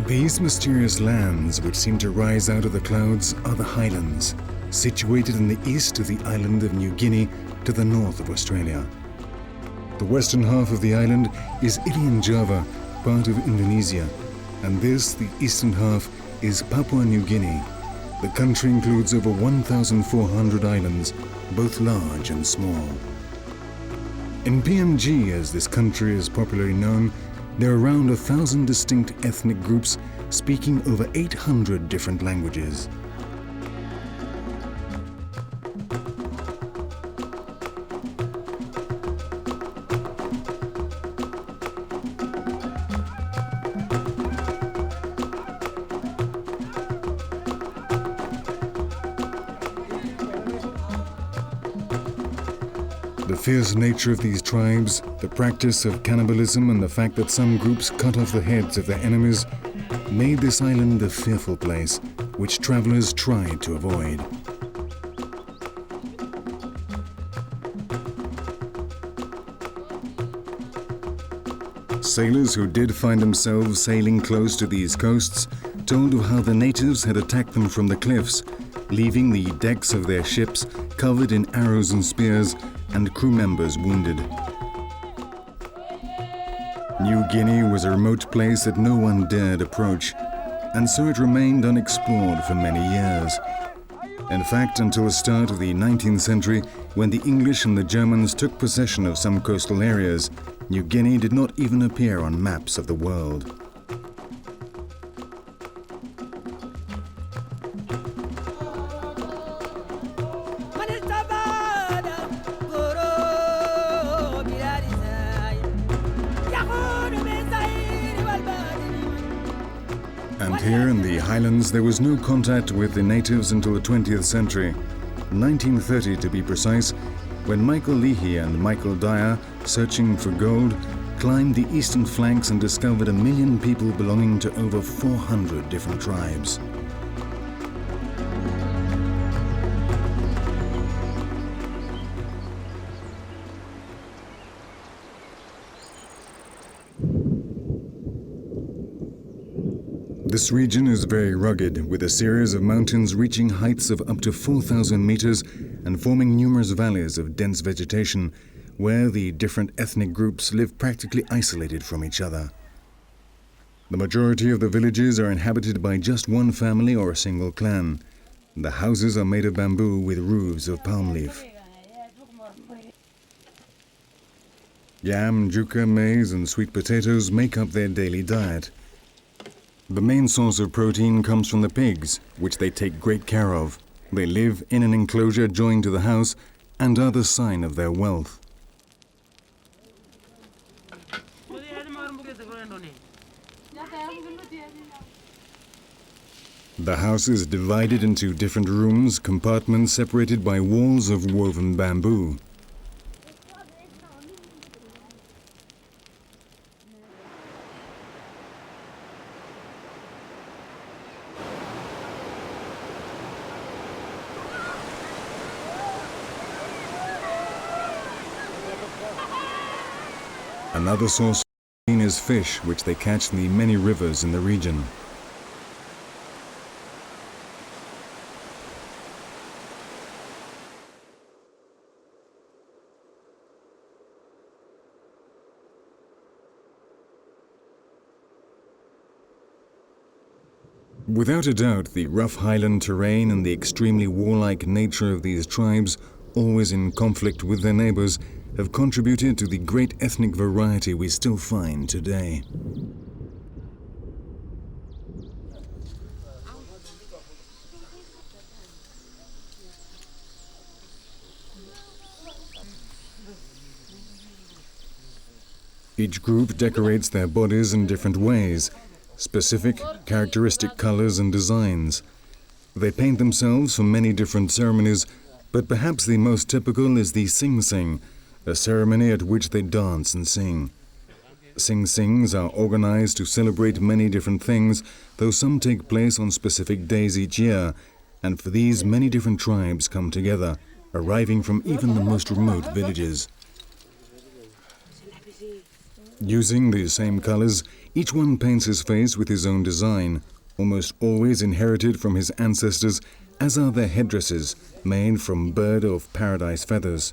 These mysterious lands, which seem to rise out of the clouds, are the Highlands, situated in the east of the island of New Guinea to the north of Australia. The western half of the island is Irian Java, part of Indonesia, and this, the eastern half, is Papua New Guinea. The country includes over 1,400 islands, both large and small. In PNG, as this country is popularly known, there are around 1,000 distinct ethnic groups speaking over 800 different languages. The fierce nature of these tribes, the practice of cannibalism, and the fact that some groups cut off the heads of their enemies made this island a fearful place, which travelers tried to avoid. Sailors who did find themselves sailing close to these coasts told of how the natives had attacked them from the cliffs, leaving the decks of their ships covered in arrows and spears, and crew members wounded. New Guinea was a remote place that no one dared approach, and so it remained unexplored for many years. In fact, until the start of the 19th century, when the English and the Germans took possession of some coastal areas, New Guinea did not even appear on maps of the world. And here in the Highlands, there was no contact with the natives until the 20th century, 1930 to be precise, when Michael Leahy and Michael Dyer, searching for gold, climbed the eastern flanks and discovered 1 million people belonging to over 400 different tribes. This region is very rugged, with a series of mountains reaching heights of up to 4,000 meters and forming numerous valleys of dense vegetation, where the different ethnic groups live practically isolated from each other. The majority of the villages are inhabited by just one family or a single clan. The houses are made of bamboo with roofs of palm leaf. Yam, juca, maize, and sweet potatoes make up their daily diet. The main source of protein comes from the pigs, which they take great care of. They live in an enclosure joined to the house and are the sign of their wealth. The house is divided into different rooms, compartments separated by walls of woven bamboo. Another source of protein is fish, which they catch in the many rivers in the region. Without a doubt, the rough highland terrain and the extremely warlike nature of these tribes, always in conflict with their neighbors, have contributed to the great ethnic variety we still find today. Each group decorates their bodies in different ways, specific, characteristic colors and designs. They paint themselves for many different ceremonies, but perhaps the most typical is the sing-sing, a ceremony at which they dance and sing. Sing Sings are organized to celebrate many different things, though some take place on specific days each year, and for these many different tribes come together, arriving from even the most remote villages. Using the same colors, each one paints his face with his own design, almost always inherited from his ancestors, as are their headdresses, made from bird of paradise feathers.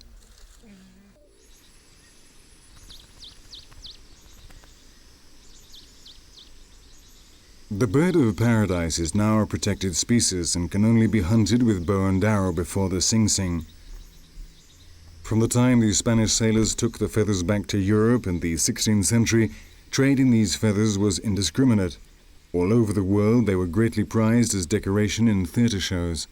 The bird of paradise is now a protected species and can only be hunted with bow and arrow before the Sing Sing. From the time the Spanish sailors took the feathers back to Europe in the 16th century, trade in these feathers was indiscriminate. All over the world they were greatly prized as decoration in theatre shows.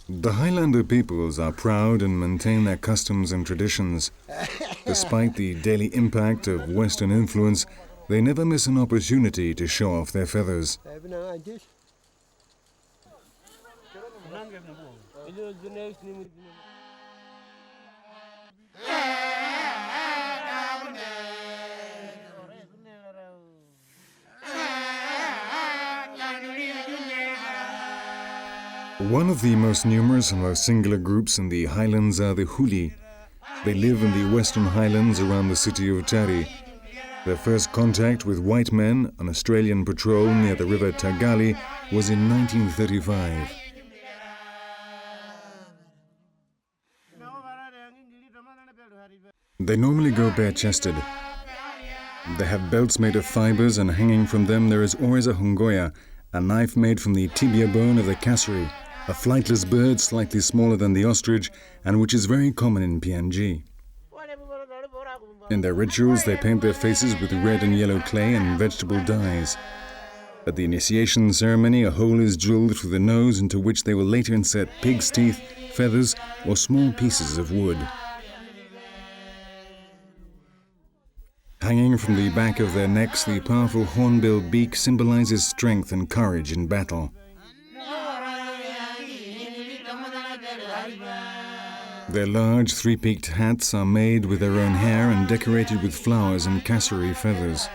The Highlander peoples are proud and maintain their customs and traditions. Despite the daily impact of Western influence, they never miss an opportunity to show off their feathers. One of the most numerous and most singular groups in the Highlands are the Huli. They live in the Western Highlands around the city of Tari. Their first contact with white men on Australian patrol near the river Tagali was in 1935. They normally go bare-chested. They have belts made of fibers, and hanging from them there is always a hungoya, a knife made from the tibia bone of the cassowary, a flightless bird slightly smaller than the ostrich and which is very common in PNG. In their rituals, they paint their faces with red and yellow clay and vegetable dyes. At the initiation ceremony, a hole is drilled through the nose into which they will later insert pig's teeth, feathers, or small pieces of wood. Hanging from the back of their necks, the powerful hornbill beak symbolizes strength and courage in battle. Their large three-peaked hats are made with their own hair and decorated with flowers and cassowary feathers.